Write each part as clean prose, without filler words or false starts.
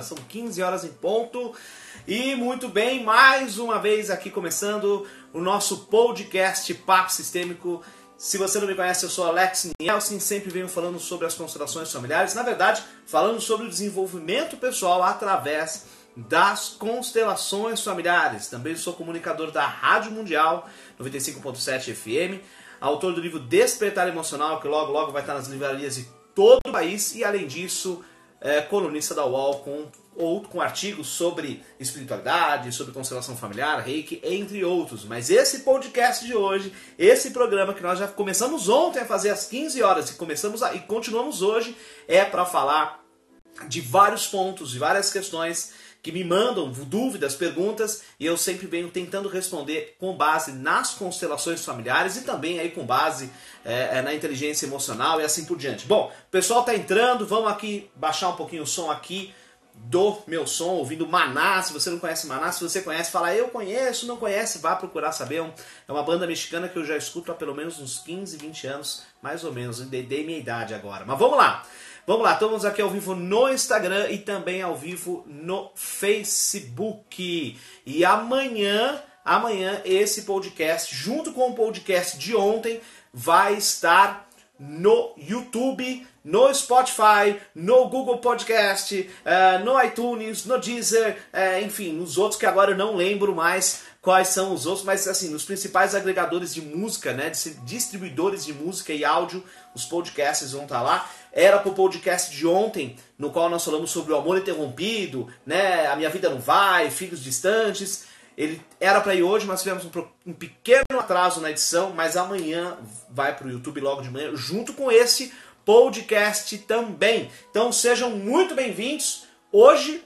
São 15 horas em ponto. E muito bem, mais uma vez aqui começando o nosso podcast Papo Sistêmico. Se você não me conhece, eu sou Alex Nielsen, sempre venho falando sobre as constelações familiares. Na verdade, falando sobre o desenvolvimento pessoal através das constelações familiares. Também sou comunicador da Rádio Mundial 95.7 FM, autor do livro Despertar Emocional, que logo logo vai estar nas livrarias de todo o país, e além disso, colunista da UOL com artigos sobre espiritualidade, sobre constelação familiar, reiki, entre outros. Mas esse podcast de hoje, esse programa que nós já começamos ontem a fazer às 15 horas e continuamos hoje, é para falar de vários pontos, de várias questões que me mandam dúvidas, perguntas, e eu sempre venho tentando responder com base nas constelações familiares e também aí com base na inteligência emocional e assim por diante. Bom, o pessoal tá entrando, vamos aqui baixar um pouquinho o som aqui do meu som, ouvindo Maná. Se você não conhece Maná, se você conhece, fala eu conheço, não conhece, vá procurar saber. É uma banda mexicana que eu já escuto há pelo menos uns 15, 20 anos, mais ou menos, dei minha idade agora. Mas vamos lá, estamos aqui ao vivo no Instagram e também ao vivo no Facebook. E amanhã esse podcast, junto com o podcast de ontem, vai estar no YouTube, no Spotify, no Google Podcast, no iTunes, no Deezer, enfim, os outros que agora eu não lembro mais quais são os outros, mas assim, nos principais agregadores de música, né, distribuidores de música e áudio, os podcasts vão estar lá. Era pro podcast de ontem, no qual nós falamos sobre o amor interrompido, né, A Minha Vida Não Vai, Filhos Distantes. Ele era para ir hoje, mas tivemos um pequeno atraso na edição, mas amanhã vai para o YouTube logo de manhã, junto com esse podcast também. Então sejam muito bem-vindos. Hoje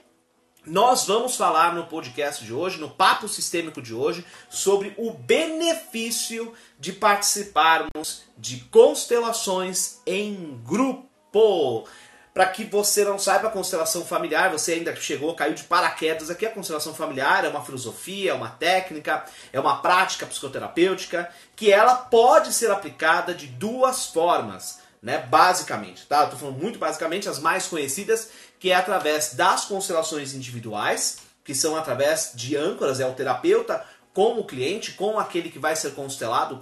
nós vamos falar no podcast de hoje, no Papo Sistêmico de hoje, sobre o benefício de participarmos de constelações em grupo. Para que você não saiba, a constelação familiar, você ainda chegou, caiu de paraquedas aqui, a constelação familiar é uma filosofia, é uma técnica, é uma prática psicoterapêutica, que ela pode ser aplicada de duas formas, né, basicamente, tá? Eu tô falando muito basicamente, as mais conhecidas, que é através das constelações individuais, que são através de âncoras, é o terapeuta com o cliente, com aquele que vai ser constelado,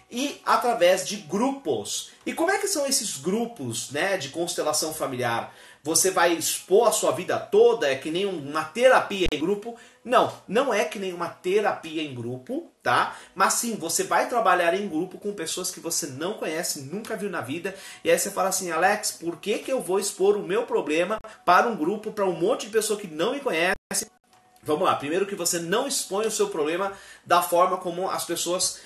e através de grupos. E como é que são esses grupos, né, de constelação familiar? Você vai expor a sua vida toda? É que nem uma terapia em grupo? Não, não é que nem uma terapia em grupo, tá? Mas sim, você vai trabalhar em grupo com pessoas que você não conhece, nunca viu na vida. E aí você fala assim, Alex, por que eu vou expor o meu problema para um grupo, para um monte de pessoa que não me conhece? Vamos lá, primeiro que você não expõe o seu problema da forma como as pessoas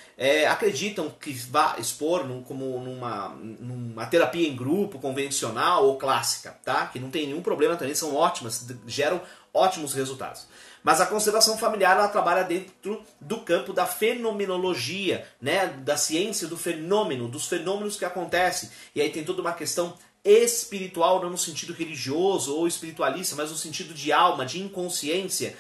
acreditam que vai expor como numa terapia em grupo, convencional ou clássica, tá? Que não tem nenhum problema também, são ótimas, geram ótimos resultados. Mas a constelação familiar, ela trabalha dentro do campo da fenomenologia, né? Da ciência do fenômeno, dos fenômenos que acontecem. E aí tem toda uma questão espiritual, não no sentido religioso ou espiritualista, mas no sentido de alma, de inconsciência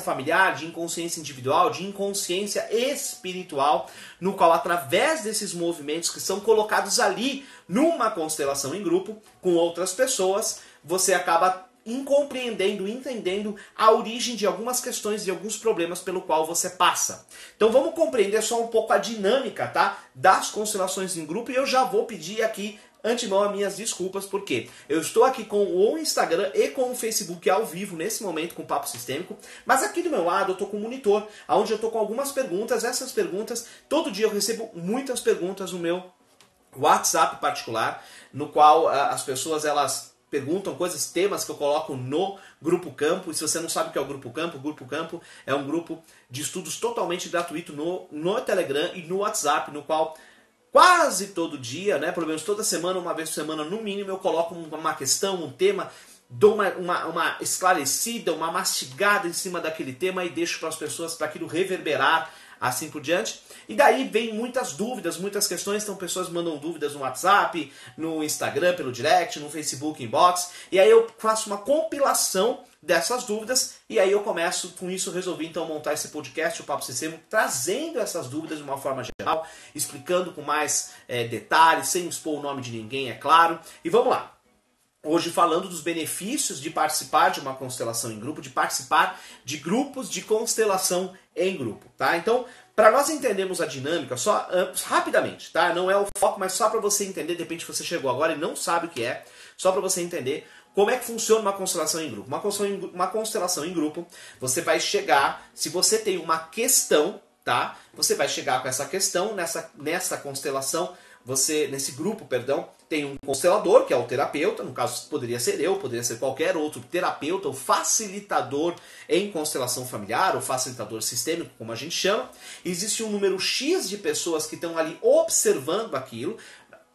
familiar, de inconsciência individual, de inconsciência espiritual, no qual através desses movimentos que são colocados ali numa constelação em grupo com outras pessoas, você acaba compreendendo, entendendo a origem de algumas questões e alguns problemas pelo qual você passa. Então vamos compreender só um pouco a dinâmica, tá, das constelações em grupo, e eu já vou pedir aqui antemão as minhas desculpas, porque eu estou aqui com o Instagram e com o Facebook ao vivo nesse momento com o Papo Sistêmico, mas aqui do meu lado eu estou com um monitor, onde eu estou com algumas perguntas. Essas perguntas, todo dia eu recebo muitas perguntas no meu WhatsApp particular, no qual as pessoas elas perguntam coisas, temas que eu coloco no Grupo Campo. E se você não sabe o que é o Grupo Campo é um grupo de estudos totalmente gratuito no Telegram e no WhatsApp, no qual quase todo dia, né, pelo menos toda semana, uma vez por semana no mínimo, eu coloco uma questão, um tema, dou uma esclarecida, uma mastigada em cima daquele tema e deixo para as pessoas, para aquilo reverberar, assim por diante. E daí vem muitas dúvidas, muitas questões, então pessoas mandam dúvidas no WhatsApp, no Instagram, pelo direct, no Facebook Inbox, e aí eu faço uma compilação dessas dúvidas, e aí eu começo, com isso resolvi então montar esse podcast, o Papo Sistêmico, trazendo essas dúvidas de uma forma geral, explicando com mais detalhes, sem expor o nome de ninguém, é claro. E vamos lá. hoje falando dos benefícios de participar de uma constelação em grupo, de participar de grupos de constelação em grupo, tá? Então, para nós entendermos a dinâmica, só rapidamente, tá? Não é o foco, mas só para você entender, de repente você chegou agora e não sabe o que é, só para você entender como é que funciona uma constelação em grupo. Uma constelação em grupo, você vai chegar, se você tem uma questão, tá? Você vai chegar com essa questão nessa constelação. Nesse grupo, perdão, tem um constelador, que é o terapeuta, no caso poderia ser eu, poderia ser qualquer outro terapeuta, o facilitador em constelação familiar, o facilitador sistêmico, como a gente chama. Existe um número X de pessoas que estão ali observando aquilo.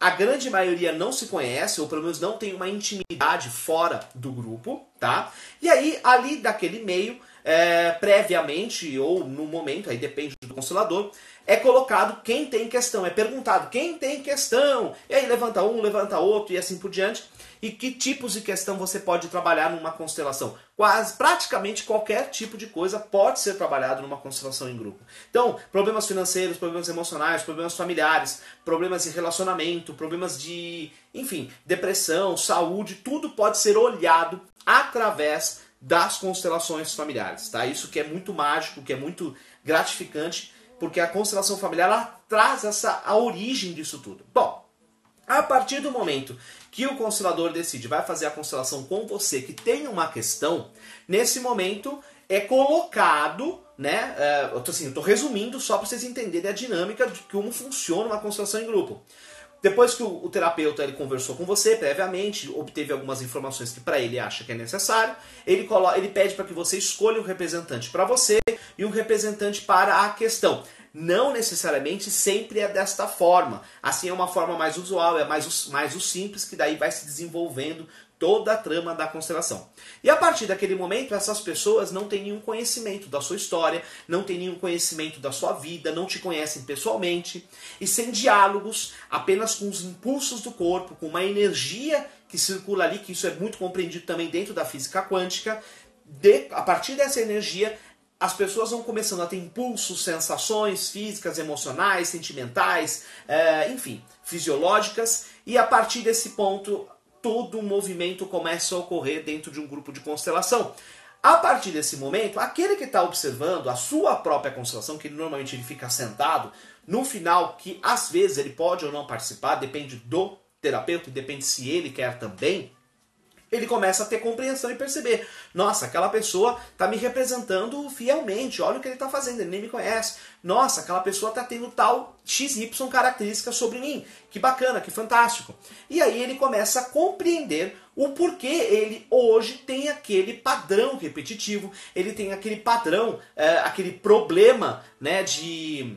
A grande maioria não se conhece, ou pelo menos não tem uma intimidade fora do grupo, tá? E aí, ali daquele meio, previamente ou no momento, aí depende do constelador, é colocado quem tem questão, é perguntado quem tem questão, e aí levanta um, levanta outro e assim por diante, e que tipos de questão você pode trabalhar numa constelação. Praticamente qualquer tipo de coisa pode ser trabalhado numa constelação em grupo. Então, problemas financeiros, problemas emocionais, problemas familiares, problemas de relacionamento, problemas de, enfim, depressão, saúde, tudo pode ser olhado através das constelações familiares, tá? Isso que é muito mágico, que é muito gratificante, porque a constelação familiar ela traz a origem disso tudo. Bom, a partir do momento que o constelador decide, vai fazer a constelação com você que tem uma questão, nesse momento é colocado, né? Eu tô resumindo só para vocês entenderem a dinâmica de como funciona uma constelação em grupo. Depois que o terapeuta ele conversou com você previamente, obteve algumas informações que para ele acha que é necessário, ele pede para que você escolha um representante para você e um representante para a questão. Não necessariamente sempre é desta forma. Assim é uma forma mais usual, é mais o simples, que daí vai se desenvolvendo toda a trama da constelação. E a partir daquele momento, essas pessoas não têm nenhum conhecimento da sua história, não têm nenhum conhecimento da sua vida, não te conhecem pessoalmente, e sem diálogos, apenas com os impulsos do corpo, com uma energia que circula ali, que isso é muito compreendido também dentro da física quântica, a partir dessa energia, as pessoas vão começando a ter impulsos, sensações físicas, emocionais, sentimentais, enfim, fisiológicas, e a partir desse ponto todo o movimento começa a ocorrer dentro de um grupo de constelação. A partir desse momento, aquele que está observando a sua própria constelação, que normalmente ele fica sentado, no final, que às vezes ele pode ou não participar, depende do terapeuta e depende se ele quer também, ele começa a ter compreensão e perceber, nossa, aquela pessoa está me representando fielmente, olha o que ele está fazendo, ele nem me conhece. Nossa, aquela pessoa está tendo tal XY característica sobre mim, que bacana, que fantástico. E aí ele começa a compreender o porquê ele hoje tem aquele padrão repetitivo, ele tem aquele padrão, aquele problema, né, de...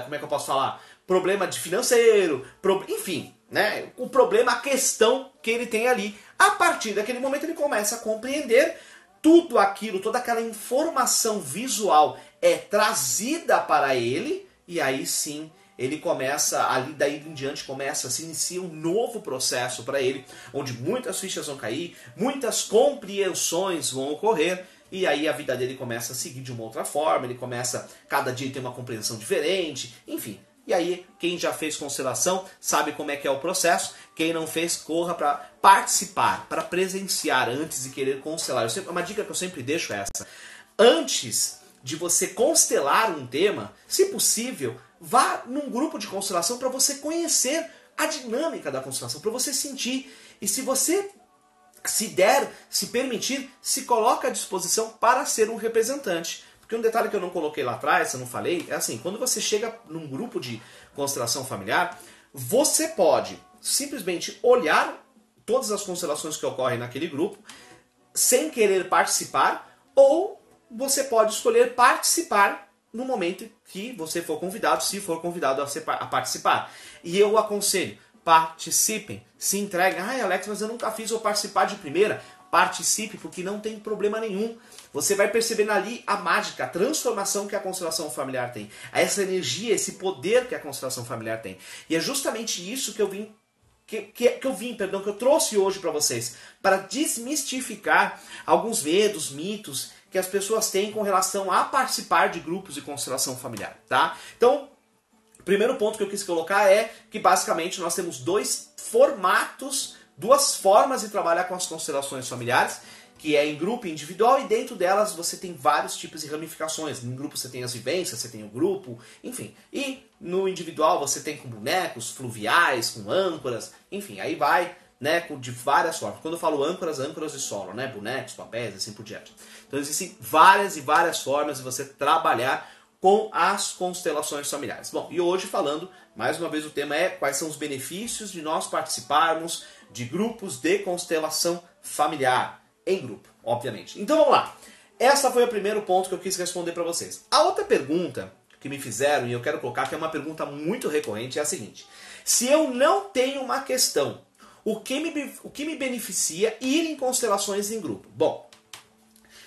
como é que eu posso falar? Problema de financeiro, enfim, né, o problema, a questão que ele tem ali. A partir daquele momento ele começa a compreender tudo aquilo, toda aquela informação visual é trazida para ele, e aí sim ele começa, ali daí em diante se inicia um novo processo para ele, onde muitas fichas vão cair, muitas compreensões vão ocorrer, e aí a vida dele começa a seguir de uma outra forma, ele começa, cada dia ter uma compreensão diferente, enfim. E aí, quem já fez constelação sabe como é que é o processo. Quem não fez, corra para participar, para presenciar antes de querer constelar. Uma dica que eu sempre deixo é essa. Antes de você constelar um tema, se possível, vá num grupo de constelação para você conhecer a dinâmica da constelação, para você sentir. E se você se permitir, se coloca à disposição para ser um representante. Porque um detalhe que eu não coloquei lá atrás, eu não falei, é assim, quando você chega num grupo de constelação familiar, você pode simplesmente olhar todas as constelações que ocorrem naquele grupo, sem querer participar, ou você pode escolher participar no momento que você for convidado, se for convidado a participar. E eu aconselho, participem, se entreguem. Ai, Alex, mas eu nunca fiz eu participar de primeira. Participe, porque não tem problema nenhum. Você vai percebendo ali a mágica, a transformação que a constelação familiar tem. Essa energia, esse poder que a constelação familiar tem. E é justamente isso que eu trouxe hoje para vocês. Para desmistificar alguns medos, mitos que as pessoas têm com relação a participar de grupos de constelação familiar. Tá? Então, o primeiro ponto que eu quis colocar é que basicamente nós temos dois formatos duas formas de trabalhar com as constelações familiares, que é em grupo e individual, e dentro delas você tem vários tipos de ramificações. No grupo você tem as vivências, você tem o grupo, enfim. E no individual você tem com bonecos, fluviais, com âncoras, enfim, aí vai, né, de várias formas. Quando eu falo âncoras, âncoras de solo, né, bonecos, papéis, assim por diante. Então existem várias e várias formas de você trabalhar com as constelações familiares. Bom, e hoje falando, mais uma vez o tema é quais são os benefícios de nós participarmos de grupos de constelação familiar, em grupo, obviamente. Então vamos lá. Essa foi o primeiro ponto que eu quis responder para vocês. A outra pergunta que me fizeram, e eu quero colocar que é uma pergunta muito recorrente, é a seguinte. Se eu não tenho uma questão, o que me beneficia ir em constelações em grupo? Bom,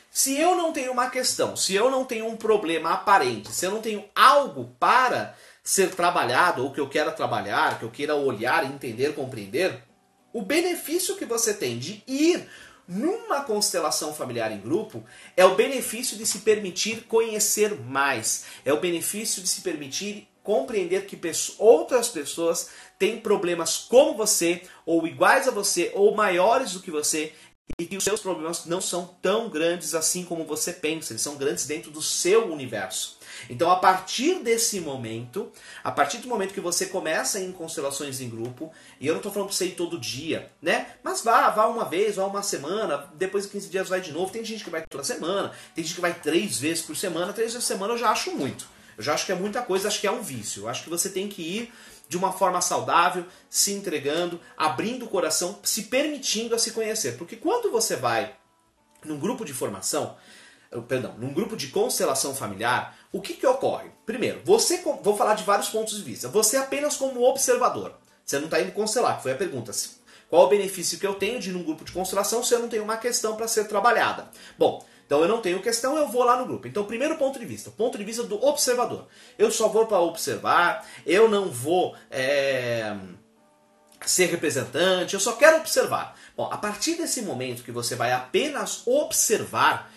se eu não tenho uma questão, se eu não tenho um problema aparente, se eu não tenho algo para ser trabalhado, ou que eu queira trabalhar, que eu queira olhar, entender, compreender, o benefício que você tem de ir numa constelação familiar em grupo é o benefício de se permitir conhecer mais, é o benefício de se permitir compreender que outras pessoas têm problemas como você, ou iguais a você, ou maiores do que você, e que os seus problemas não são tão grandes assim como você pensa, eles são grandes dentro do seu universo. Então, a partir desse momento, a partir do momento que você começa em constelações em grupo, e eu não estou falando para você ir todo dia, né? Mas vá uma vez, vá uma semana, depois de 15 dias vai de novo. Tem gente que vai toda semana, tem gente que vai 3 vezes por semana. 3 vezes por semana eu já acho muito. Eu já acho que é muita coisa, acho que é um vício. Eu acho que você tem que ir de uma forma saudável, se entregando, abrindo o coração, se permitindo a se conhecer. Porque quando você vai num grupo de formação, num grupo de constelação familiar, o que ocorre? Primeiro, vou falar de vários pontos de vista. Você apenas como observador. Você não está indo constelar, que foi a pergunta. Qual o benefício que eu tenho de ir num grupo de constelação se eu não tenho uma questão para ser trabalhada? Bom, então eu não tenho questão, eu vou lá no grupo. Então, primeiro ponto de vista, o ponto de vista do observador. Eu só vou para observar, eu não vou ser representante, eu só quero observar. Bom, a partir desse momento que você vai apenas observar,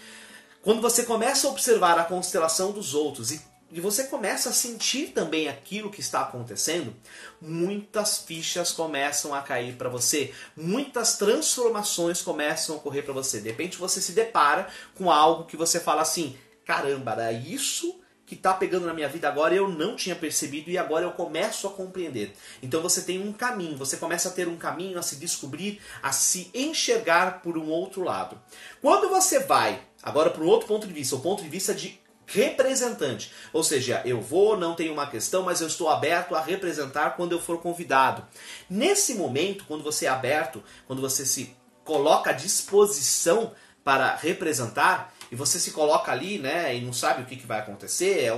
quando você começa a observar a constelação dos outros e você começa a sentir também aquilo que está acontecendo, muitas fichas começam a cair para você, muitas transformações começam a ocorrer para você. De repente você se depara com algo que você fala assim, caramba, era isso que está pegando na minha vida agora, eu não tinha percebido e agora eu começo a compreender. Então você tem um caminho, você começa a ter um caminho, a se descobrir, a se enxergar por um outro lado. Quando você vai agora para um outro ponto de vista, o ponto de vista de representante, ou seja, eu não tenho uma questão, mas eu estou aberto a representar quando eu for convidado. Nesse momento, quando você é aberto, quando você se coloca à disposição para representar, e você se coloca ali, né, e não sabe o que vai acontecer,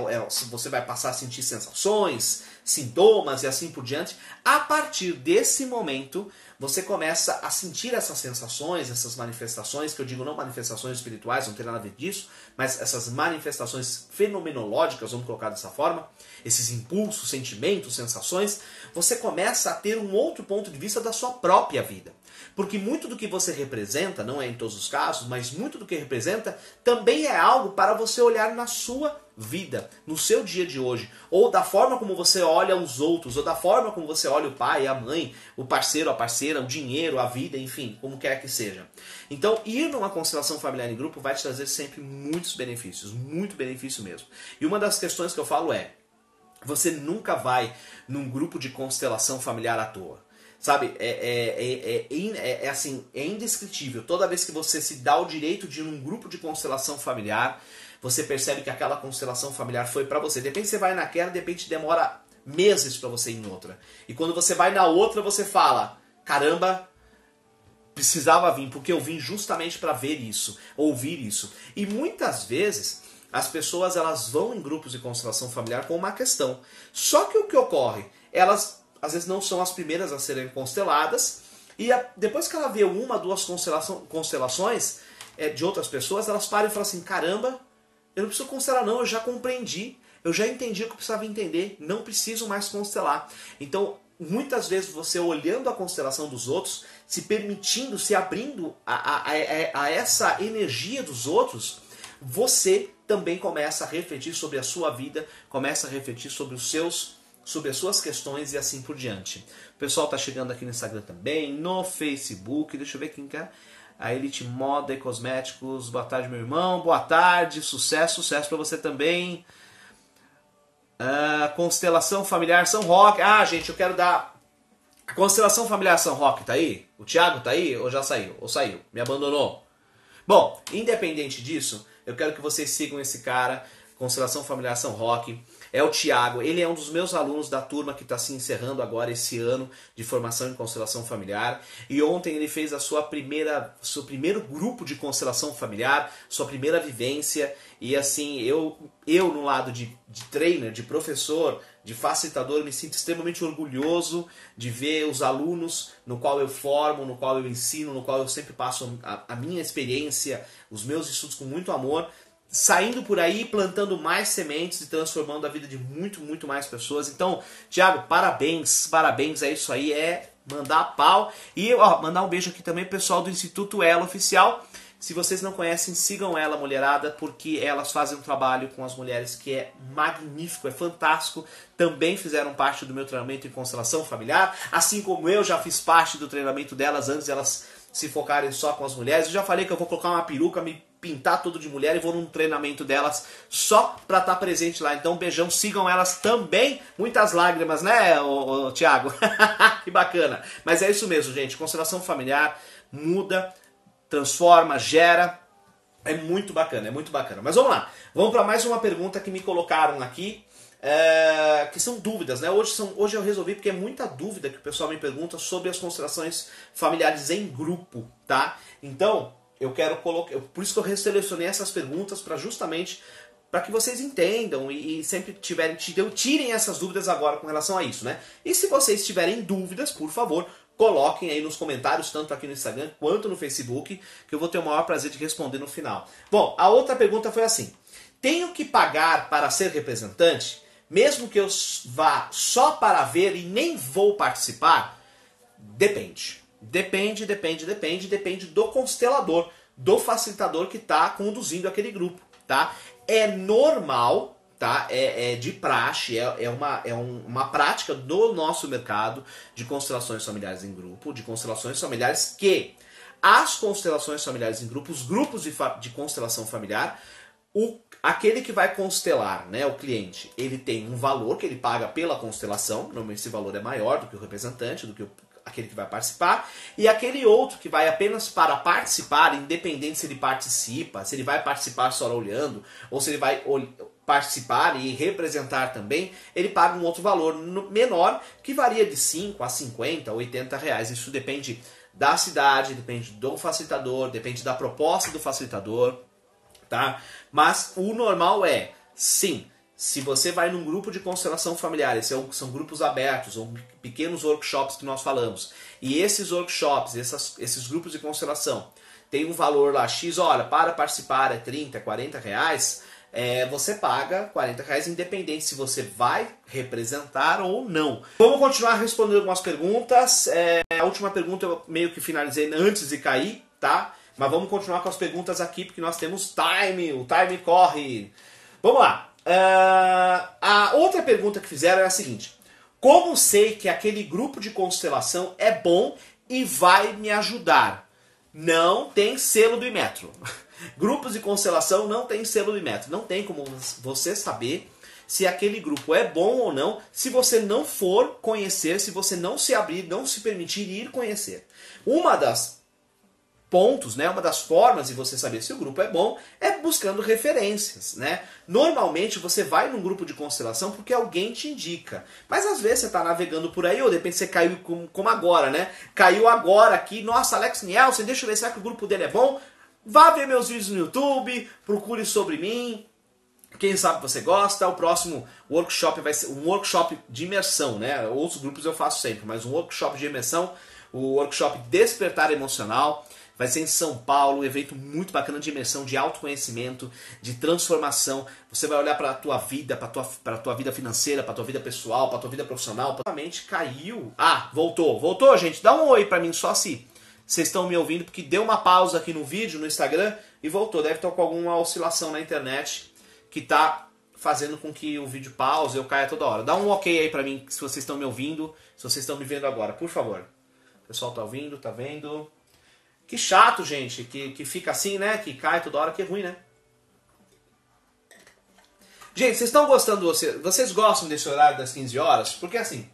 você vai passar a sentir sensações, sintomas e assim por diante. A partir desse momento, você começa a sentir essas sensações, essas manifestações, que eu digo não manifestações espirituais, não tem nada a ver disso, mas essas manifestações fenomenológicas, vamos colocar dessa forma, esses impulsos, sentimentos, sensações, você começa a ter um outro ponto de vista da sua própria vida. Porque muito do que você representa, não é em todos os casos, mas muito do que representa também é algo para você olhar na sua vida, no seu dia de hoje, ou da forma como você olha os outros, ou da forma como você olha o pai, a mãe, o parceiro, a parceira, o dinheiro, a vida, enfim, como quer que seja. Então, ir numa constelação familiar em grupo vai te trazer sempre muitos benefícios, muito benefício mesmo. E uma das questões que eu falo é, você nunca vai num grupo de constelação familiar à toa. Sabe, assim, é indescritível. Toda vez que você se dá o direito de ir num grupo de constelação familiar, você percebe que aquela constelação familiar foi para você. De repente você vai naquela, de repente demora meses para você ir em outra. E quando você vai na outra, você fala, caramba, precisava vir, porque eu vim justamente para ver isso, ouvir isso. E muitas vezes as pessoas elas vão em grupos de constelação familiar com uma questão. Só que o que ocorre? Elas às vezes não são as primeiras a serem consteladas, e depois que ela vê uma, duas constelações de outras pessoas, elas param e falam assim, caramba, eu não preciso constelar não, eu já compreendi, eu já entendi o que eu precisava entender, não preciso mais constelar. Então, muitas vezes você olhando a constelação dos outros, se permitindo, se abrindo a essa energia dos outros, você também começa a refletir sobre a sua vida, começa a refletir sobre os seus sobre as suas questões e assim por diante. O pessoal tá chegando aqui no Instagram também, no Facebook, deixa eu ver quem quer. A Elite Moda e Cosméticos, boa tarde meu irmão, boa tarde, sucesso para você também. Constelação Familiar São Roque, gente, eu quero dar... A Constelação Familiar São Roque tá aí? O Thiago tá aí ou já saiu? Ou saiu? Me abandonou? Bom, independente disso, eu quero que vocês sigam esse cara, Constelação Familiar São Roque. É o Thiago, ele é um dos meus alunos da turma que está se encerrando agora esse ano de formação em constelação familiar. E ontem ele fez seu primeiro grupo de constelação familiar, sua primeira vivência. E assim, eu no lado de trainer, de professor, de facilitador, me sinto extremamente orgulhoso de ver os alunos no qual eu formo, no qual eu ensino, no qual eu sempre passo a minha experiência, os meus estudos com muito amor, saindo por aí, plantando mais sementes e transformando a vida de muito mais pessoas. Então, Thiago, parabéns, é isso aí, é mandar pau. E mandar um beijo aqui também pro pessoal do Instituto Ela Oficial. Se vocês não conhecem, sigam ela, mulherada, porque elas fazem um trabalho com as mulheres que é magnífico, é fantástico. Também fizeram parte do meu treinamento em constelação familiar, assim como eu já fiz parte do treinamento delas antes de elas se focarem só com as mulheres. Eu já falei que eu vou colocar uma peruca, me pintar todo de mulher e vou num treinamento delas só pra estar presente lá. Então, beijão, sigam elas também. Muitas lágrimas, né, Thiago? Que bacana. Mas é isso mesmo, gente. Constelação familiar muda, transforma, gera. É muito bacana, é muito bacana. Mas vamos lá. Vamos para mais uma pergunta que me colocaram aqui. Que são dúvidas, né? Hoje eu resolvi porque é muita dúvida que o pessoal me pergunta sobre as constelações familiares em grupo, tá? Então, eu quero colocar, por isso que eu resselecionei essas perguntas para justamente para que vocês entendam e sempre tirem essas dúvidas agora com relação a isso, né? E se vocês tiverem dúvidas, por favor, coloquem aí nos comentários, tanto aqui no Instagram quanto no Facebook, que eu vou ter o maior prazer de responder no final. Bom, a outra pergunta foi assim: tenho que pagar para ser representante? Mesmo que eu vá só para ver e nem vou participar? Depende. Depende do constelador, do facilitador que está conduzindo aquele grupo, tá? É normal, tá? É de praxe, é uma prática do nosso mercado de constelações familiares em grupo, de constelações familiares que as constelações familiares em grupo, os grupos de constelação familiar, aquele que vai constelar, né, o cliente, ele tem um valor que ele paga pela constelação, normalmente esse valor é maior do que o representante, do que aquele que vai participar, e aquele outro que vai apenas para participar, independente se ele participa, se ele vai participar só olhando, ou se ele vai participar e representar também, ele paga um outro valor menor, que varia de 5 a 50, 80 reais. Isso depende da cidade, depende do facilitador, depende da proposta do facilitador, tá? Mas o normal é, sim, se você vai num grupo de constelação familiar, são grupos abertos, ou pequenos workshops que nós falamos, e esses workshops, esses grupos de constelação, tem um valor lá X, olha, para participar é 30, 40 reais, você paga 40 reais, independente se você vai representar ou não. Vamos continuar respondendo algumas perguntas. A última pergunta eu meio que finalizei antes de cair, tá? Mas vamos continuar com as perguntas aqui, porque nós temos time, o time corre. Vamos lá. A outra pergunta que fizeram é a seguinte: como sei que aquele grupo de constelação é bom e vai me ajudar? Não tem selo do Inmetro. Grupos de constelação não tem selo do Inmetro. Não tem como você saber se aquele grupo é bom ou não, se você não for conhecer, se você não se abrir, não se permitir ir conhecer. Uma das pontos, né, uma das formas de você saber se o grupo é bom é buscando referências, né? Normalmente você vai num grupo de constelação porque alguém te indica, mas às vezes você está navegando por aí, ou de repente você caiu como agora, né? Caiu agora aqui, nossa, Alex Nielsen, deixa eu ver, será que o grupo dele é bom? Vá ver meus vídeos no YouTube, procure sobre mim, quem sabe você gosta. O próximo workshop vai ser um workshop de imersão, né? Outros grupos eu faço sempre, mas um workshop de imersão, o workshop Despertar Emocional, vai ser em São Paulo, um evento muito bacana de imersão, de autoconhecimento, de transformação. Você vai olhar para a tua vida, para a tua vida financeira, para a tua vida pessoal, para a tua vida profissional. Totalmente caiu. Voltou, gente. Dá um oi para mim só se vocês estão me ouvindo, porque deu uma pausa aqui no vídeo, no Instagram, e voltou. Deve estar com alguma oscilação na internet que está fazendo com que o vídeo pause, eu caia toda hora. Dá um ok aí pra mim, se vocês estão me ouvindo, se vocês estão me vendo agora, por favor. O pessoal tá ouvindo, tá vendo? Que chato, gente, que fica assim, né? Que cai toda hora, que é ruim, né? Gente, vocês estão gostando, vocês gostam desse horário das 15 horas? Porque assim,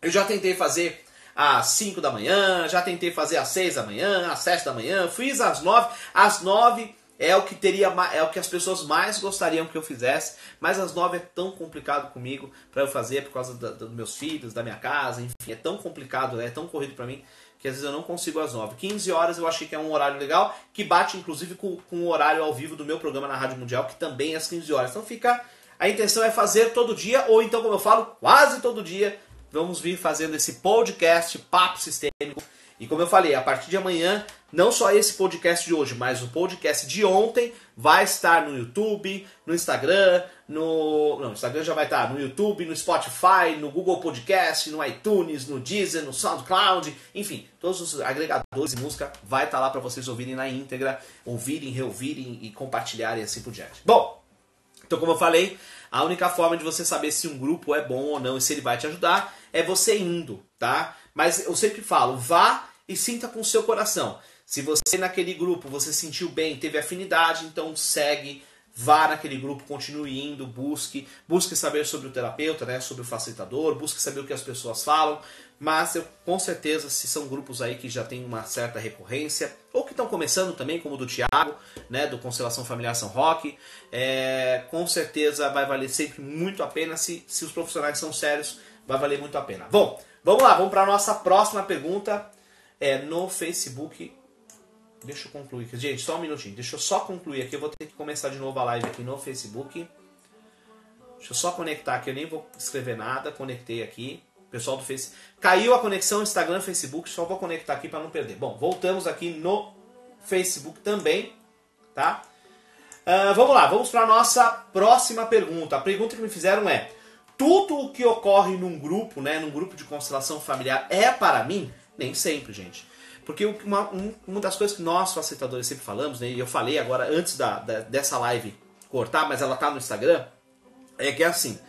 eu já tentei fazer às 5 da manhã, já tentei fazer às 6 da manhã, às 7 da manhã, fiz às 9. Às 9 é o que as pessoas mais gostariam que eu fizesse, mas às 9 é tão complicado comigo para eu fazer por causa dos meus filhos, da minha casa, enfim, é tão complicado, é tão corrido para mim que às vezes eu não consigo às 9. 15 horas eu achei que é um horário legal, que bate inclusive com o horário ao vivo do meu programa na Rádio Mundial, que também é às 15 horas. Então a intenção é fazer todo dia, ou então, como eu falo, quase todo dia, vamos vir fazendo esse podcast Papo Sistêmico. E como eu falei, a partir de amanhã, não só esse podcast de hoje, mas o podcast de ontem vai estar no YouTube, no Instagram, no Instagram já vai estar no YouTube, no Spotify, no Google Podcast, no iTunes, no Deezer, no SoundCloud, enfim, todos os agregadores de música vai estar lá para vocês ouvirem na íntegra, ouvirem, reouvirem e compartilharem assim por diante. Bom, então como eu falei, a única forma de você saber se um grupo é bom ou não e se ele vai te ajudar é você indo, tá? Mas eu sempre falo, vá e sinta com o seu coração. Se você naquele grupo, você se sentiu bem, teve afinidade, então segue, vá naquele grupo, continue indo, busque saber sobre o terapeuta, né, sobre o facilitador, busque saber o que as pessoas falam, mas eu, com certeza, se são grupos aí que já tem uma certa recorrência, ou que estão começando também, como o do Thiago, né, do Constelação Familiar São Roque, com certeza vai valer sempre muito a pena, se os profissionais são sérios, vai valer muito a pena. Bom, vamos lá, vamos para a nossa próxima pergunta no Facebook. Deixa eu concluir aqui. Gente, só um minutinho. Deixa eu só concluir aqui. Eu vou ter que começar de novo a live aqui no Facebook. Deixa eu só conectar aqui. Eu nem vou escrever nada. Conectei aqui. Pessoal do Facebook. Caiu a conexão Instagram, Facebook. Só vou conectar aqui para não perder. Bom, voltamos aqui no Facebook também. Tá? Vamos lá. Vamos para a nossa próxima pergunta. A pergunta que me fizeram é: tudo o que ocorre num grupo, né, num grupo de constelação familiar é para mim? Nem sempre, gente. Porque uma das coisas que nós, facilitadores, sempre falamos, né, e eu falei agora antes dessa live cortar, mas ela está no Instagram, é que é assim,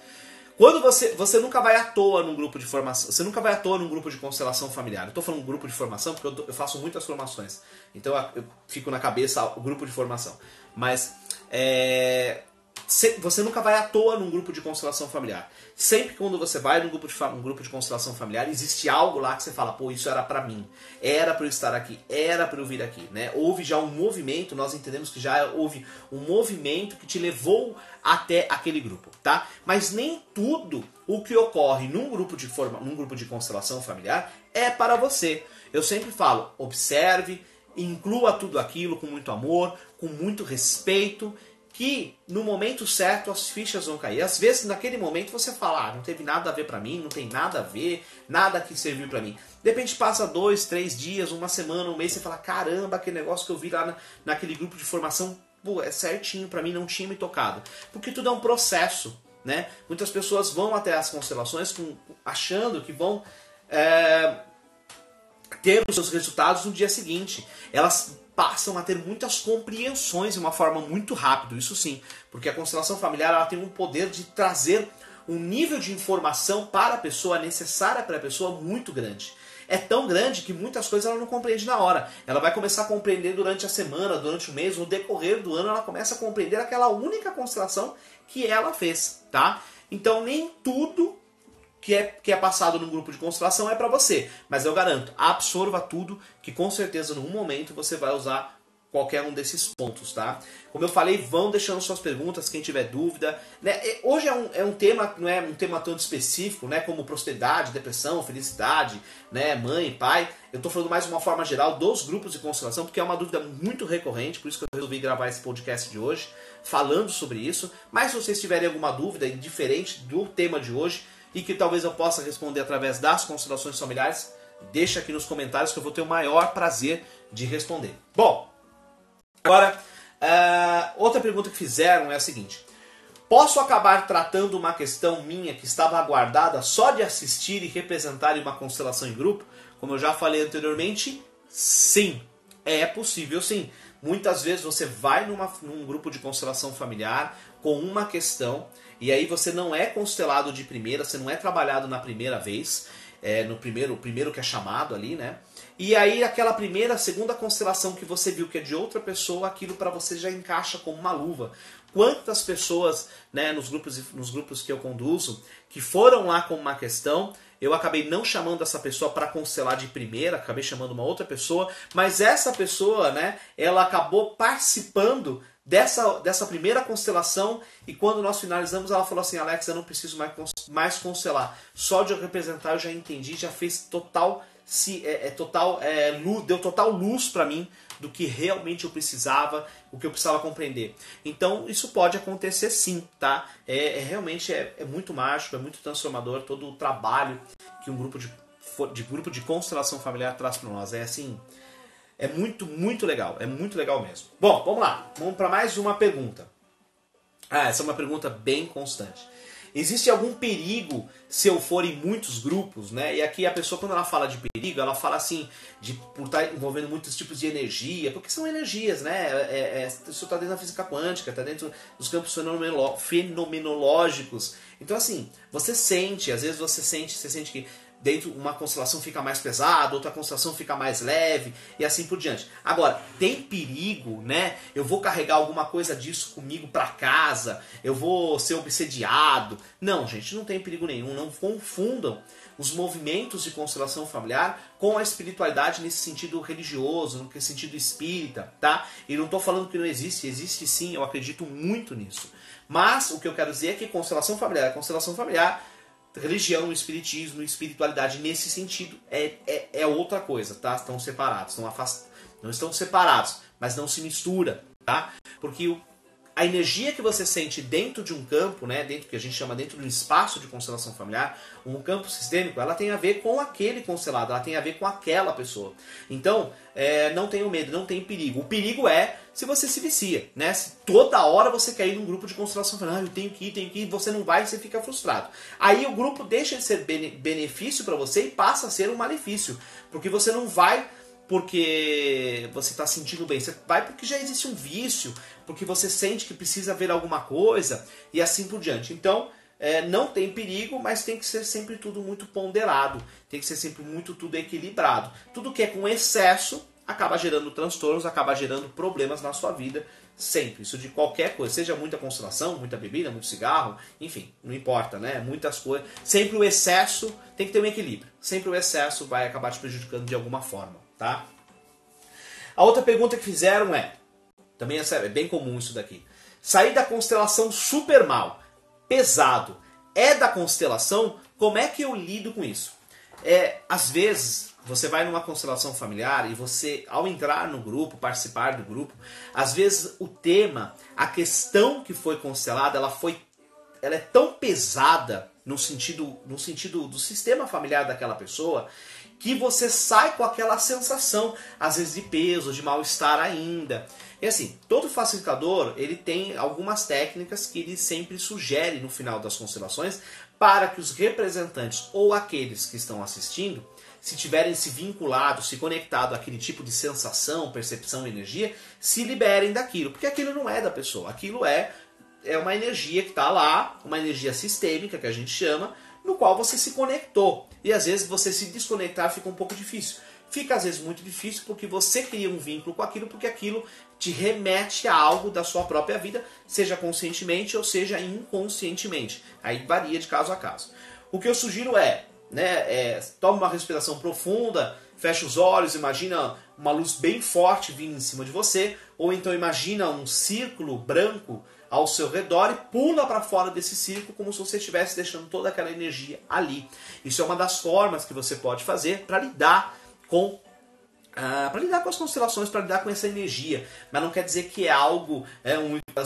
quando você nunca vai à toa num grupo de formação, você nunca vai à toa num grupo de constelação familiar. Eu estou falando grupo de formação porque eu faço muitas formações, então eu fico na cabeça o grupo de formação. Mas você nunca vai à toa num grupo de constelação familiar. Sempre que quando você vai num grupo de constelação familiar, existe algo lá que você fala, pô, isso era pra mim, era pra eu estar aqui, era pra eu vir aqui, né? Houve já um movimento, nós entendemos que já houve um movimento que te levou até aquele grupo, tá? Mas nem tudo o que ocorre num grupo de constelação familiar é para você. Eu sempre falo, observe, inclua tudo aquilo com muito amor, com muito respeito, que no momento certo as fichas vão cair. Às vezes naquele momento você fala, não teve nada a ver pra mim, não tem nada a ver, nada que serviu pra mim. De repente passa 2, 3 dias, uma semana, um mês, você fala, caramba, aquele negócio que eu vi lá naquele grupo de formação, pô, é certinho pra mim, não tinha me tocado. Porque tudo é um processo, né? Muitas pessoas vão até as constelações achando que vão ter os seus resultados no dia seguinte. Elas passam a ter muitas compreensões de uma forma muito rápida, isso sim, porque a constelação familiar ela tem um poder de trazer um nível de informação para a pessoa, necessária para a pessoa, muito grande. É tão grande que muitas coisas ela não compreende na hora. Ela vai começar a compreender durante a semana, durante o mês, no decorrer do ano, ela começa a compreender aquela única constelação que ela fez, tá? Então nem tudo que é passado num grupo de constelação é para você. Mas eu garanto, absorva tudo, que com certeza num momento você vai usar qualquer um desses pontos, tá? Como eu falei, vão deixando suas perguntas, quem tiver dúvida. Né? Hoje é um tema, não é um tema tão específico, né? Como prosperidade, depressão, felicidade, né? Mãe, pai. Eu tô falando mais de uma forma geral dos grupos de constelação, porque é uma dúvida muito recorrente, por isso que eu resolvi gravar esse podcast de hoje, falando sobre isso. Mas se vocês tiverem alguma dúvida diferente do tema de hoje, e que talvez eu possa responder através das constelações familiares, deixa aqui nos comentários que eu vou ter o maior prazer de responder. Bom, agora, outra pergunta que fizeram é a seguinte: posso acabar tratando uma questão minha que estava aguardada só de assistir e representar em uma constelação em grupo? Como eu já falei anteriormente, sim, é possível sim. Muitas vezes você vai num grupo de constelação familiar, com uma questão, e aí você não é constelado de primeira, você não é trabalhado na primeira vez, no primeiro que é chamado ali, né? E aí aquela segunda constelação que você viu que é de outra pessoa, aquilo para você já encaixa como uma luva. Quantas pessoas, né, nos grupos que eu conduzo, que foram lá com uma questão, eu acabei não chamando essa pessoa para constelar de primeira, acabei chamando uma outra pessoa, mas essa pessoa, né, ela acabou participando dessa primeira constelação, e quando nós finalizamos ela falou assim: Alex, eu não preciso mais constelar, só de eu representar eu já entendi, já fez deu total luz para mim do que realmente eu precisava, o que eu precisava compreender. Então isso pode acontecer sim, tá? Realmente é muito mágico, é muito transformador todo o trabalho que um grupo de constelação familiar traz para nós. É assim, é muito, muito legal, é muito legal mesmo. Bom, vamos lá, vamos para mais uma pergunta. Essa é uma pergunta bem constante. Existe algum perigo se eu for em muitos grupos, né? E aqui a pessoa, quando ela fala de perigo, ela fala assim, por estar envolvendo muitos tipos de energia, porque são energias, né? Isso está dentro da física quântica, está dentro dos campos fenomenológicos. Então, assim, você sente, às vezes você sente que dentro uma constelação fica mais pesada, outra constelação fica mais leve e assim por diante. Agora, tem perigo, né? Eu vou carregar alguma coisa disso comigo para casa, eu vou ser obsediado. Não, gente, não tem perigo nenhum. Não confundam os movimentos de constelação familiar com a espiritualidade nesse sentido religioso, no sentido espírita, tá? E não estou falando que não existe, existe sim, eu acredito muito nisso. Mas o que eu quero dizer é que constelação familiar, religião, espiritismo, espiritualidade nesse sentido é outra coisa, tá? Estão separados, não estão separados, mas não se mistura, tá? Porque a energia que você sente dentro de um campo, né, dentro que a gente chama dentro de um espaço de constelação familiar, um campo sistêmico, ela tem a ver com aquele constelado, ela tem a ver com aquela pessoa. Então, não tenha medo, não tem perigo. O perigo é se você se vicia, né? Se toda hora você quer ir num grupo de constelação familiar, eu tenho que ir, você não vai e você fica frustrado. Aí o grupo deixa de ser benefício para você e passa a ser um malefício, porque você não vai porque você está sentindo bem, você vai porque já existe um vício, porque você sente que precisa ver alguma coisa e assim por diante. Então, não tem perigo, mas tem que ser sempre tudo muito ponderado, tem que ser sempre muito tudo equilibrado. Tudo que é com excesso acaba gerando transtornos, acaba gerando problemas na sua vida, sempre. Isso de qualquer coisa, seja muita constelação, muita bebida, muito cigarro, enfim, não importa, né? Muitas coisas. Sempre o excesso tem que ter um equilíbrio. Sempre o excesso vai acabar te prejudicando de alguma forma, tá? A outra pergunta que fizeram também é bem comum isso daqui. Sair da constelação super mal, pesado, é da constelação? Como é que eu lido com isso? Às vezes, você vai numa constelação familiar e você, ao entrar no grupo, participar do grupo, às vezes o tema, a questão que foi constelada, ela é tão pesada no sentido do sistema familiar daquela pessoa, que você sai com aquela sensação, às vezes de peso, de mal-estar ainda. E assim, todo facilitador, ele tem algumas técnicas que ele sempre sugere no final das constelações para que os representantes ou aqueles que estão assistindo, se tiverem se vinculado, se conectado àquele tipo de sensação, percepção, energia, se liberem daquilo. Porque aquilo não é da pessoa, aquilo é uma energia que está lá, uma energia sistêmica que a gente chama, no qual você se conectou. E às vezes você se desconectar fica um pouco difícil. Fica às vezes muito difícil porque você cria um vínculo com aquilo, porque aquilo te remete a algo da sua própria vida, seja conscientemente ou seja inconscientemente. Aí varia de caso a caso. O que eu sugiro toma uma respiração profunda, fecha os olhos, imagina uma luz bem forte vindo em cima de você, ou então imagina um círculo branco ao seu redor e pula para fora desse círculo como se você estivesse deixando toda aquela energia ali. Isso é uma das formas que você pode fazer para lidar com as constelações, para lidar com essa energia. Mas não quer dizer que é algo,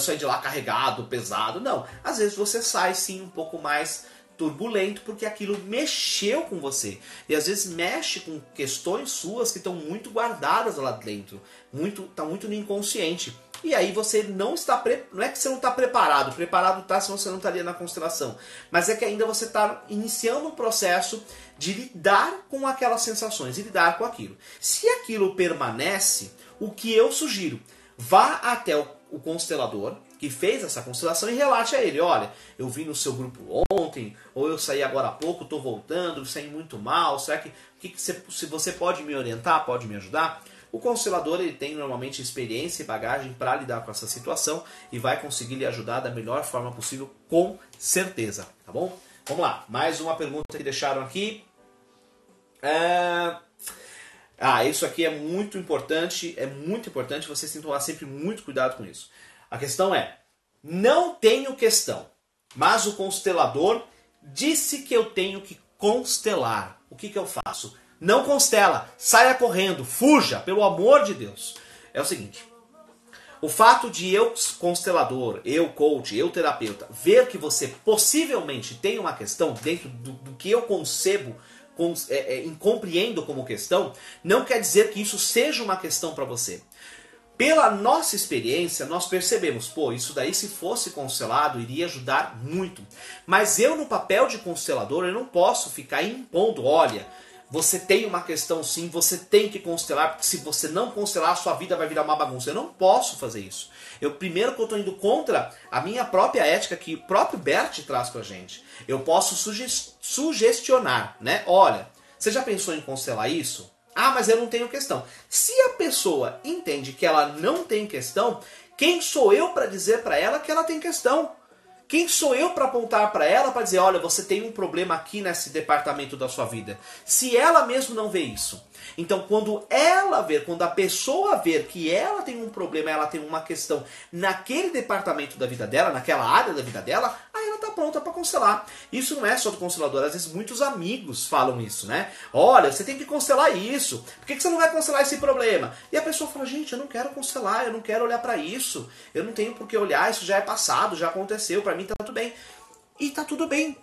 sair de lá carregado, pesado. Não. Às vezes você sai sim um pouco mais turbulento porque aquilo mexeu com você. E às vezes mexe com questões suas que estão muito guardadas lá dentro. Está muito no inconsciente. E aí você não está... Não é que você não está preparado. Preparado está se você não estaria na constelação. Mas é que ainda você está iniciando um processo de lidar com aquelas sensações. E lidar com aquilo. Se aquilo permanece, o que eu sugiro? Vá até o constelador, que fez essa constelação e relate a ele, olha, eu vi no seu grupo ontem, ou eu saí agora há pouco, estou voltando, saí muito mal, será que se você pode me orientar, pode me ajudar? O constelador ele tem normalmente experiência e bagagem para lidar com essa situação e vai conseguir lhe ajudar da melhor forma possível, com certeza, tá bom? Vamos lá, mais uma pergunta que deixaram aqui. Isso aqui é muito importante, vocês têm que tomar sempre muito cuidado com isso. A questão é, não tenho questão, mas o constelador disse que eu tenho que constelar. O que eu faço? Não constela, saia correndo, fuja, pelo amor de Deus. É o seguinte, o fato de eu, constelador, eu, coach, eu, terapeuta, ver que você possivelmente tem uma questão dentro do que eu concebo, compreendo como questão, não quer dizer que isso seja uma questão para você. Pela nossa experiência, nós percebemos, isso daí se fosse constelado iria ajudar muito. Mas eu no papel de constelador, eu não posso ficar impondo, olha, você tem uma questão sim, você tem que constelar, porque se você não constelar, a sua vida vai virar uma bagunça. Eu não posso fazer isso. Primeiro que eu estou indo contra a minha própria ética que o próprio Bert traz pra gente. Eu posso sugestionar, né? Olha, você já pensou em constelar isso? Mas eu não tenho questão. Se a pessoa entende que ela não tem questão, quem sou eu para dizer para ela que ela tem questão? Quem sou eu para apontar para ela para dizer, olha, você tem um problema aqui nesse departamento da sua vida? Se ela mesmo não vê isso. Então, quando a pessoa ver que ela tem um problema, ela tem uma questão naquele departamento da vida dela, naquela área da vida dela, aí ela está pronta para constelar. Isso não é só do constelador, às vezes muitos amigos falam isso, né? Olha, você tem que constelar isso. Por que você não vai constelar esse problema? E a pessoa fala, gente, eu não quero constelar, eu não quero olhar para isso. Eu não tenho por que olhar, isso já é passado, já aconteceu, para mim tá tudo bem. E tá tudo bem.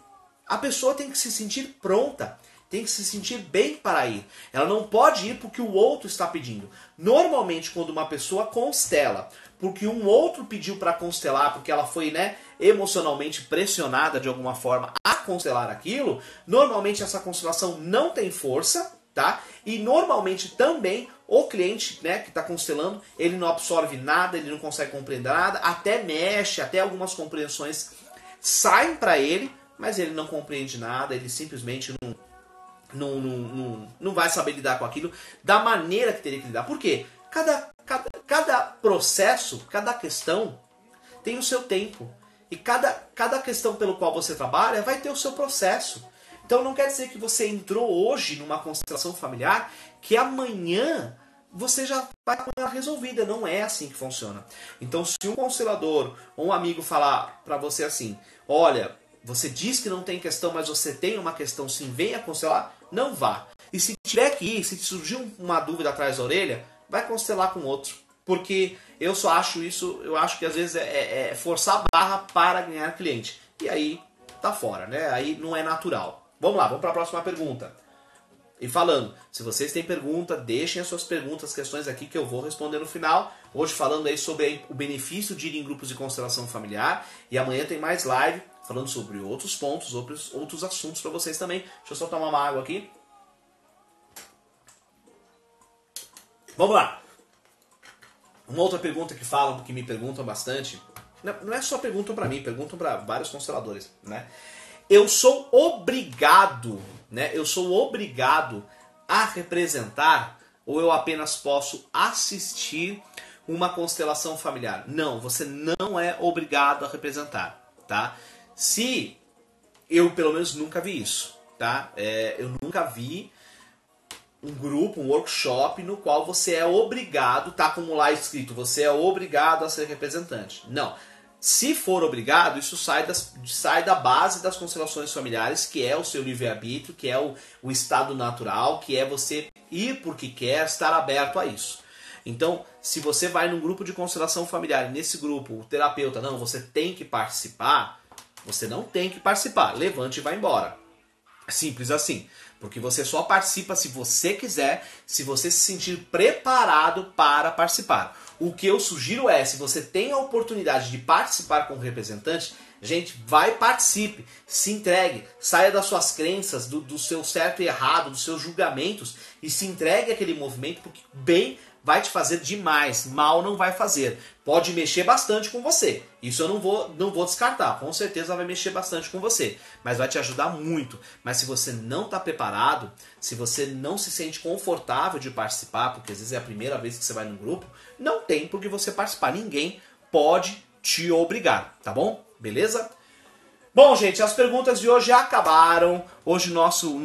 A pessoa tem que se sentir pronta. Tem que se sentir bem para ir. Ela não pode ir porque o outro está pedindo. Normalmente, quando uma pessoa constela, porque um outro pediu para constelar, porque ela foi, emocionalmente pressionada de alguma forma a constelar aquilo, normalmente essa constelação não tem força, tá? E normalmente também o cliente, que está constelando, ele não absorve nada, ele não consegue compreender nada, até mexe, até algumas compreensões saem para ele, mas ele não compreende nada, ele simplesmente não vai saber lidar com aquilo da maneira que teria que lidar. Por quê? Cada processo, cada questão tem o seu tempo. E cada questão pelo qual você trabalha vai ter o seu processo. Então não quer dizer que você entrou hoje numa constelação familiar que amanhã você já vai com ela resolvida. Não é assim que funciona. Então se um constelador ou um amigo falar para você assim, olha, você diz que não tem questão, mas você tem uma questão sim, venha constelar, não vá. E se tiver que ir, se surgir uma dúvida atrás da orelha, vai constelar com outro. Porque eu só acho isso, eu acho que às vezes é forçar a barra para ganhar cliente. E aí tá fora, né? Aí não é natural. Vamos lá, vamos para a próxima pergunta. E falando, se vocês têm pergunta, deixem as suas perguntas, questões aqui que eu vou responder no final. Hoje falando aí sobre o benefício de ir em grupos de constelação familiar. E amanhã tem mais live falando sobre outros pontos, outros assuntos para vocês também. Deixa eu só tomar uma água aqui. Vamos lá. Uma outra pergunta que me perguntam bastante. Não é só perguntam para mim, perguntam para vários consteladores, né? Eu sou obrigado, a representar ou eu apenas posso assistir uma constelação familiar? Não, você não é obrigado a representar, tá? Se eu pelo menos nunca vi isso, tá? Eu nunca vi um grupo, um workshop no qual você é obrigado, tá como lá escrito, você é obrigado a ser representante. Não. Se for obrigado, isso sai da base das constelações familiares, que é o seu livre-arbítrio, que é o estado natural, que é você ir porque quer, estar aberto a isso. Então, se você vai num grupo de constelação familiar e nesse grupo o terapeuta, não, você tem que participar, você não tem que participar, levante e vá embora. Simples assim. Porque você só participa se você quiser, se você se sentir preparado para participar. O que eu sugiro é, se você tem a oportunidade de participar como representante, gente, vai, participe, se entregue, saia das suas crenças, do seu certo e errado, dos seus julgamentos e se entregue àquele movimento, porque bem vai te fazer demais, mal não vai fazer. Pode mexer bastante com você, isso eu não vou descartar, com certeza vai mexer bastante com você, mas vai te ajudar muito. Mas se você não está preparado, se você não se sente confortável de participar, porque às vezes é a primeira vez que você vai num grupo, não tem por que você participar, ninguém pode te obrigar, tá bom? Beleza? Bom, gente, as perguntas de hoje acabaram. Hoje nosso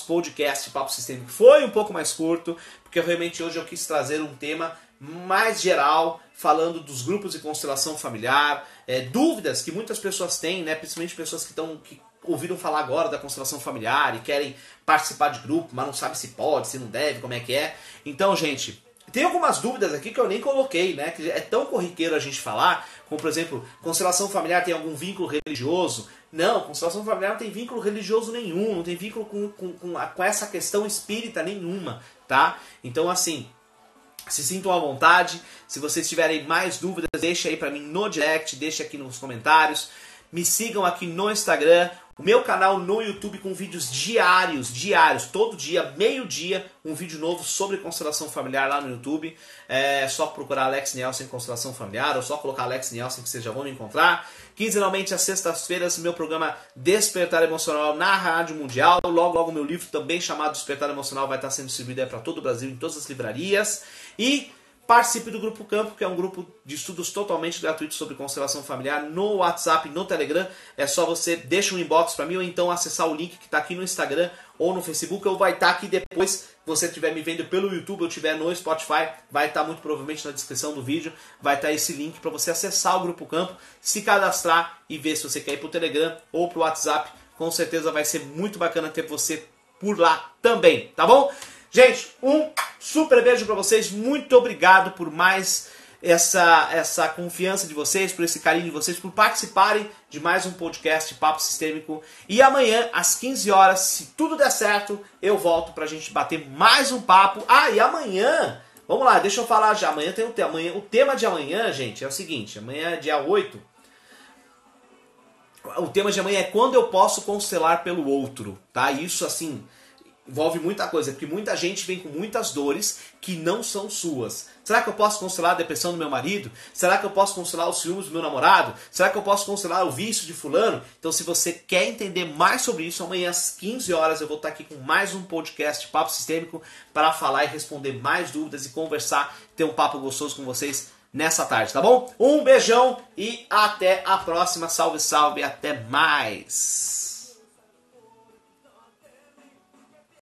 podcast Papo Sistêmico foi um pouco mais curto, porque realmente hoje eu quis trazer um tema mais geral, falando dos grupos de constelação familiar, dúvidas que muitas pessoas têm, né, principalmente pessoas que ouviram falar agora da constelação familiar e querem participar de grupo, mas não sabem se pode, se não deve, como é que é. Então, gente, tem algumas dúvidas aqui que eu nem coloquei, né? Que é tão corriqueiro a gente falar, como por exemplo, constelação familiar tem algum vínculo religioso? Não, constelação familiar não tem vínculo religioso nenhum, não tem vínculo com essa questão espírita nenhuma, tá? Então assim, se sintam à vontade, se vocês tiverem mais dúvidas, deixa aí pra mim no direct, deixa aqui nos comentários. Me sigam aqui no Instagram, o meu canal no YouTube com vídeos diários, todo dia, meio-dia, um vídeo novo sobre constelação familiar lá no YouTube. É só procurar Alex Nielsen Constelação Familiar, ou só colocar Alex Nielsen que vocês já vão me encontrar. Quinzenalmente, às sextas-feiras, meu programa Despertar Emocional na Rádio Mundial. Logo meu livro também chamado Despertar Emocional vai estar sendo distribuído para todo o Brasil, em todas as livrarias. E participe do Grupo Campo, que é um grupo de estudos totalmente gratuitos sobre constelação familiar no WhatsApp, no Telegram. É só você deixar um inbox para mim ou então acessar o link que está aqui no Instagram ou no Facebook, ou vai estar aqui depois, se você estiver me vendo pelo YouTube ou estiver no Spotify, vai estar muito provavelmente na descrição do vídeo, vai estar esse link para você acessar o Grupo Campo, se cadastrar e ver se você quer ir para o Telegram ou para o WhatsApp. Com certeza vai ser muito bacana ter você por lá também, tá bom? Gente, um super beijo pra vocês, muito obrigado por mais essa confiança de vocês, por esse carinho de vocês, por participarem de mais um podcast Papo Sistêmico. E amanhã, às 15 horas, se tudo der certo, eu volto pra gente bater mais um papo. Ah, e amanhã, vamos lá, deixa eu falar já, amanhã tem o tema de amanhã, gente, é o seguinte, amanhã é dia 8. O tema de amanhã é quando eu posso constelar pelo outro, tá? Isso, assim, envolve muita coisa, porque muita gente vem com muitas dores que não são suas. Será que eu posso constelar a depressão do meu marido? Será que eu posso constelar os ciúmes do meu namorado? Será que eu posso constelar o vício de fulano? Então, se você quer entender mais sobre isso, amanhã às 15 horas eu vou estar aqui com mais um podcast Papo Sistêmico para falar e responder mais dúvidas e conversar, ter um papo gostoso com vocês nessa tarde, tá bom? Um beijão e até a próxima. Salve, salve, até mais!